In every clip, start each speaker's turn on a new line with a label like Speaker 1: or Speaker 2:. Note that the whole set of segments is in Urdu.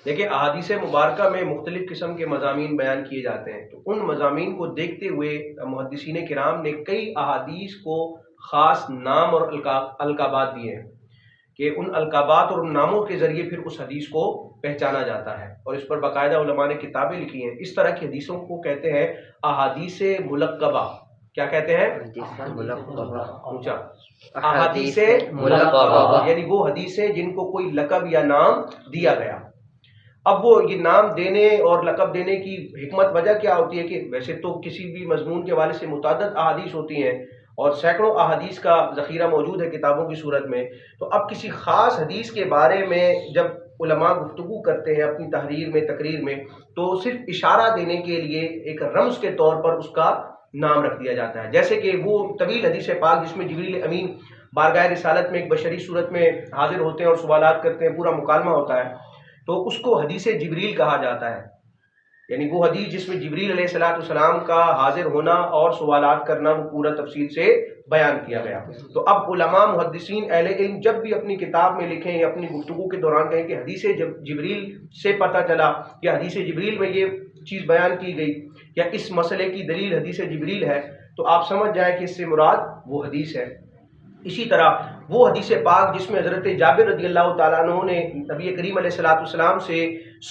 Speaker 1: دیکھیں احادیث مبارکہ میں مختلف قسم کے مضامین بیان کیے جاتے ہیں، تو ان مضامین کو دیکھتے ہوئے محدثین کرام نے کئی احادیث کو خاص نام اور القابات دیے ہیں کہ ان القابات اور ان ناموں کے ذریعے پھر اس حدیث کو پہچانا جاتا ہے، اور اس پر باقاعدہ علماء نے کتابیں لکھی ہیں۔ اس طرح کی حدیثوں کو کہتے ہیں احادیث ملقبہ۔ کیا کہتے ہیں؟ اونچا، احادیث ملقبہ، یعنی وہ حدیثیں جن کو کوئی لقب یا نام دیا گیا۔ اب وہ یہ نام دینے اور لقب دینے کی حکمت وجہ کیا ہوتی ہے کہ ویسے تو کسی بھی مضمون کے حوالے سے متعدد احادیث ہوتی ہیں اور سینکڑوں احادیث کا ذخیرہ موجود ہے کتابوں کی صورت میں، تو اب کسی خاص حدیث کے بارے میں جب علماء گفتگو کرتے ہیں اپنی تحریر میں تقریر میں، تو صرف اشارہ دینے کے لیے ایک رمز کے طور پر اس کا نام رکھ دیا جاتا ہے، جیسے کہ وہ طویل حدیث پاک جس میں جبریل امین بارگاہ رسالت میں ایک بشری صورت میں حاضر ہوتے ہیں اور سوالات کرتے ہیں، پورا مکالمہ ہوتا ہے، تو اس کو حدیث جبریل کہا جاتا ہے، یعنی وہ حدیث جس میں جبریل علیہ السلام کا حاضر ہونا اور سوالات کرنا وہ پورا تفصیل سے بیان کیا گیا۔ تو اب علماء محدثین اہل علم جب بھی اپنی کتاب میں لکھیں یا اپنی گفتگو کے دوران کہیں کہ حدیث جبریل سے پتہ چلا یا حدیث جبریل میں یہ چیز بیان کی گئی یا اس مسئلے کی دلیل حدیث جبریل ہے، تو آپ سمجھ جائیں کہ اس سے مراد وہ حدیث ہے۔ اسی طرح وہ حدیث پاک جس میں حضرت جابر رضی اللہ تعالیٰ عنہ نے نبی کریم علیہ السلام سے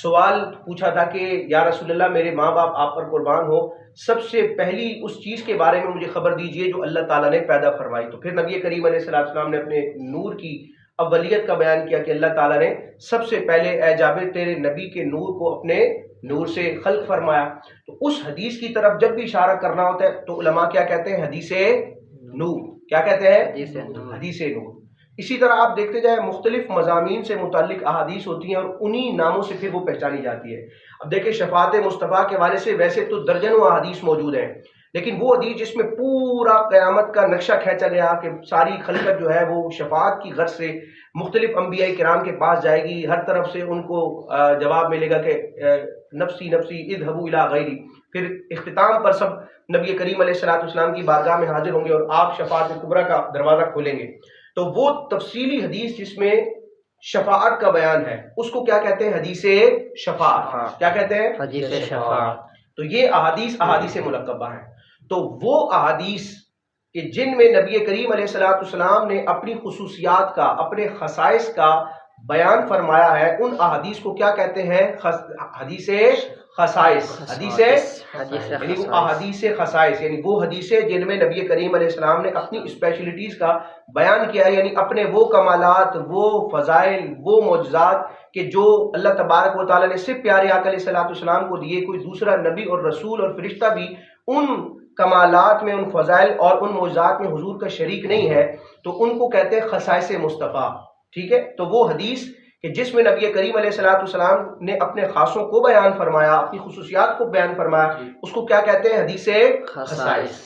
Speaker 1: سوال پوچھا تھا کہ یا رسول اللہ میرے ماں باپ آپ پر قربان ہو، سب سے پہلی اس چیز کے بارے میں مجھے خبر دیجئے جو اللہ تعالیٰ نے پیدا فرمائی، تو پھر نبی کریم علیہ السلام نے اپنے نور کی اولیت کا بیان کیا کہ اللہ تعالیٰ نے سب سے پہلے اے جابر تیرے نبی کے نور کو اپنے نور سے خلق فرمایا۔ تو اس حدیث کی طرف جب بھی اشارہ کرنا ہوتا ہے تو علماء کیا کہتے ہیں؟ حدیث نور۔ کیا کہتے ہیں؟ حدیث نور۔ اسی طرح آپ دیکھتے جائیں مختلف مضامین سے متعلق احادیث ہوتی ہیں اور انہی ناموں سے پھر وہ پہچانی جاتی ہے۔ اب دیکھیں شفاعت مصطفیٰ کے حوالے سے ویسے تو درجنوں احادیث موجود ہیں، لیکن وہ حدیث جس میں پورا قیامت کا نقشہ کھینچا گیا کہ ساری خلقت جو ہے وہ شفاعت کی غرض سے مختلف انبیاء کرام کے پاس جائے گی، ہر طرف سے ان کو جواب ملے گا کہ نفسی نفسی اذهبوا الی غیری، پھر اختتام پر سب نبی کریم علیہ السلام کی بارگاہ میں حاضر ہوں گے اور آپ شفاعت کبریٰ کا دروازہ کھولیں گے۔ تو وہ تفصیلی حدیث جس میں شفاعت کا بیان ہے اس کو کیا کہتے ہیں؟ حدیث شفاعت۔ کیا کہتے ہیں؟ حدیث شفاعت۔ تو یہ احادیث ملقبہ ہیں۔ تو وہ احادیث کہ جن میں نبی کریم علیہ السلام نے اپنی خصوصیات کا، اپنے خصائص کا بیان فرمایا ہے، ان احادیث کو کیا کہتے ہیں؟ حدیث خصائص۔ یعنی وہ احادیث خصائص، یعنی وہ حدیثیں جن میں نبی کریم علیہ السلام نے اپنی اسپیشلٹیز کا بیان کیا ہے، یعنی اپنے وہ کمالات، وہ فضائل، وہ معجزات کہ جو اللہ تبارک و تعالیٰ نے صرف پیارے آقا علیہ السلام کو دیے، کوئی دوسرا نبی اور رسول اور فرشتہ بھی ان کمالات میں، ان فضائل اور ان معجزات میں حضور کا شریک نہیں ہے، تو ان کو کہتے ہیں خصائص مصطفیٰ۔ ٹھیک ہے، تو وہ حدیث کہ جس میں نبی کریم علیہ السلام نے اپنے خاصوں کو بیان فرمایا، اپنی خصوصیات کو بیان فرمایا، اس کو کیا کہتے ہیں؟ حدیث خصائص۔